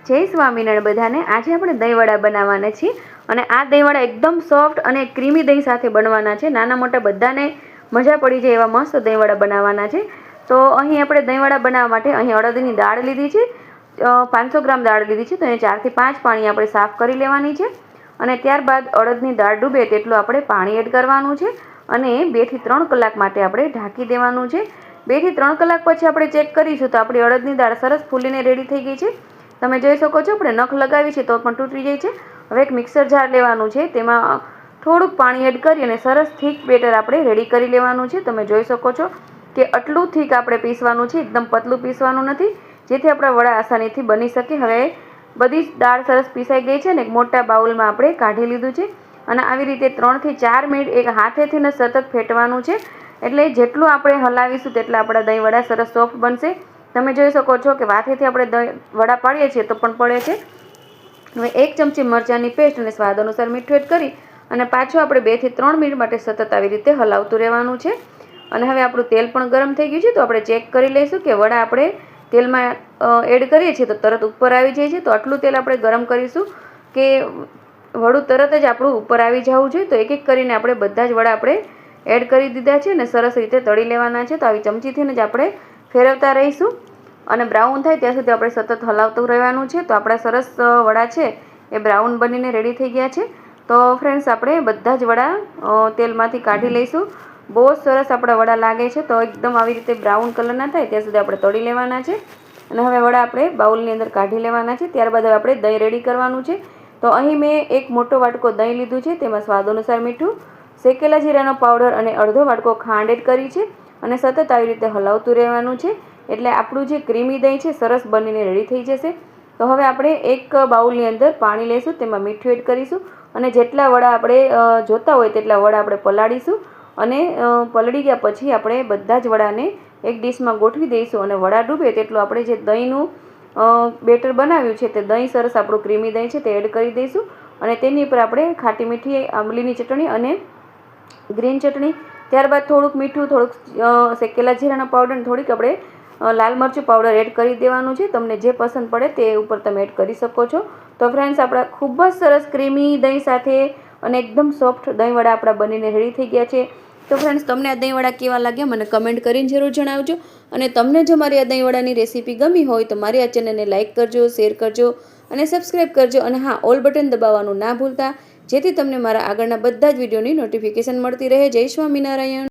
જય સ્વામિનારાયણ બધાને। આજે આપણે દહીંવડા બનાવવાના છીએ અને આ દહીંવડા એકદમ સોફ્ટ અને ક્રીમી દહીં સાથે બનવાના છે। નાના મોટા બધાને મજા પડી જાય એવા મસ્ત દહીંવડા બનાવવાના છે। તો અહીં આપણે દહીંવડા બનાવવા માટે અહીં અડદની દાળ લીધી છે, 500 ગ્રામ દાળ લીધી છે। તો અહીં 4 થી 5 પાણી આપણે સાફ કરી લેવાની છે અને ત્યારબાદ અડદની દાળ ડૂબે તેટલું આપણે પાણી એડ કરવાનું છે અને 2 થી 3 કલાક માટે આપણે ઢાંકી દેવાનું છે। 2 થી 3 કલાક પછી આપણે ચેક કરીશું તો આપણી અડદની દાળ સરસ ફૂલીને રેડી થઈ ગઈ છે। તમે જોઈ શકો છો, આપણે નખ લગાવી છે તો પણ તૂટી જાય છે। હવે એક મિક્સર જાર લેવાનું છે, તેમાં થોડુંક પાણી એડ કરી અને સરસ થીક બેટર આપણે રેડી કરી લેવાનું છે। તમે જોઈ શકો છો કે આટલું થીક આપણે પીસવાનું છે, એકદમ પતલું પીસવાનું નથી, જેથી આપણા વડા આસાનીથી બની શકે। હવે બધી જ દાળ સરસ પીસાઈ ગઈ છે અને એક મોટા બાઉલમાં આપણે કાઢી લીધું છે અને આવી રીતે 3 થી 4 મિનિટ એક હાથેથી ને સતત ફેટવાનું છે, એટલે જેટલું આપણે હલાવીશું તેટલા આપણા દહીં વડા સરસ સોફ્ટ બનશે। તમે જોઈ શકો છો કે વાથેથી આપણે દહીં વડા પાડીએ છીએ તો પણ પડે છે। હવે 1 ચમચી મરચાંની પેસ્ટ અને સ્વાદ અનુસાર મીઠું એડ કરી અને પાછું આપણે 2 થી 3 મિનિટ માટે સતત આવી રીતે હલાવતું રહેવાનું છે। અને હવે આપણું તેલ પણ ગરમ થઈ ગયું છે, તો આપણે ચેક કરી લઈશું કે વડા આપણે તેલમાં એડ કરીએ છીએ તો તરત ઉપર આવી જાય છે। તો આટલું તેલ આપણે ગરમ કરીશું કે વડું તરત જ આપણું ઉપર આવી જવું જોઈએ। તો એક એક કરીને આપણે બધા જ વડા આપણે એડ કરી દીધા છે અને સરસ રીતે તળી લેવાના છે। તો આવી ચમચીથી જ આપણે ફેરવતા રહીશું અને બ્રાઉન થાય ત્યાં સુધી આપણે સતત હલાવતું રહેવાનું છે। તો આપણા સરસ વડા છે એ બ્રાઉન બનીને રેડી થઈ ગયા છે। તો ફ્રેન્ડ્સ, આપણે બધા જ વડા તેલમાંથી કાઢી લઈશું। બહુ સરસ આપણા વડા લાગે છે, તો એકદમ આવી રીતે બ્રાઉન કલરના થાય ત્યાં સુધી આપણે તળી લેવાના છે અને હવે વડા આપણે બાઉલની અંદર કાઢી લેવાના છે। ત્યારબાદ હવે આપણે દહીં રેડી કરવાનું છે। તો અહીં મેં એક મોટો વાટકો દહીં લીધું છે, તેમાં સ્વાદ અનુસાર મીઠું, શેકેલા જીરાનો પાવડર અને અડધો વાટકો ખાંડ એડ કરી છે અને સતત આવી રીતે હલાવતું રહેવાનું છે, એટલે આપણું જે ક્રીમી દહીં છે સરસ બનીને રેડી થઈ જશે। તો હવે આપણે એક બાઉલની અંદર પાણી લઈશું, તેમાં મીઠું એડ કરીશું અને જેટલા વડા આપણે જોતા હોય તેટલા વડા આપણે પલાળીશું અને પલળી ગયા પછી આપણે બધા જ વડાને એક ડીશમાં ગોઠવી દઈશું અને વડા ડૂબે તેટલું આપણે જે દહીંનું બેટર બનાવ્યું છે તે દહીં સરસ આપણું ક્રીમી દહીં છે તે એડ કરી દઈશું અને તેની ઉપર આપણે ખાટી મીઠી આંબલીની ચટણી અને ગ્રીન ચટણી, ત્યારબાદ થોડુંક મીઠું, થોડુંક શેકેલા જીરાનો પાવડર અને થોડીક આપણે લાલ મરચું પાવડર એડ કરી દેવાનું છે। તમને જે પસંદ પડે તે ઉપર તમે એડ કરી શકો છો। તો ફ્રેન્ડ્સ, આપણા ખૂબ જ સરસ ક્રીમી દહીં સાથે અને એકદમ સોફ્ટ દહીંવડા આપણા બનીને રેડી થઈ ગયા છે। તો ફ્રેન્ડ્સ, તમને આ દહીંવડા કેવા લાગ્યા મને કમેન્ટ કરીને જરૂર જણાવજો અને તમને જો મારી આ દહીંવડાની રેસીપી ગમી હોય તો મારી આ ચેનલને લાઇક કરજો, શેર કરજો અને સબસ્ક્રાઈબ કરજો અને હા, ઓલ બટન દબાવવાનું ના ભૂલતા, જેથી તમને મારા આગળના બધા જ વિડીયોની નોટિફિકેશન મળતી રહે। જય સ્વામિનારાયણ।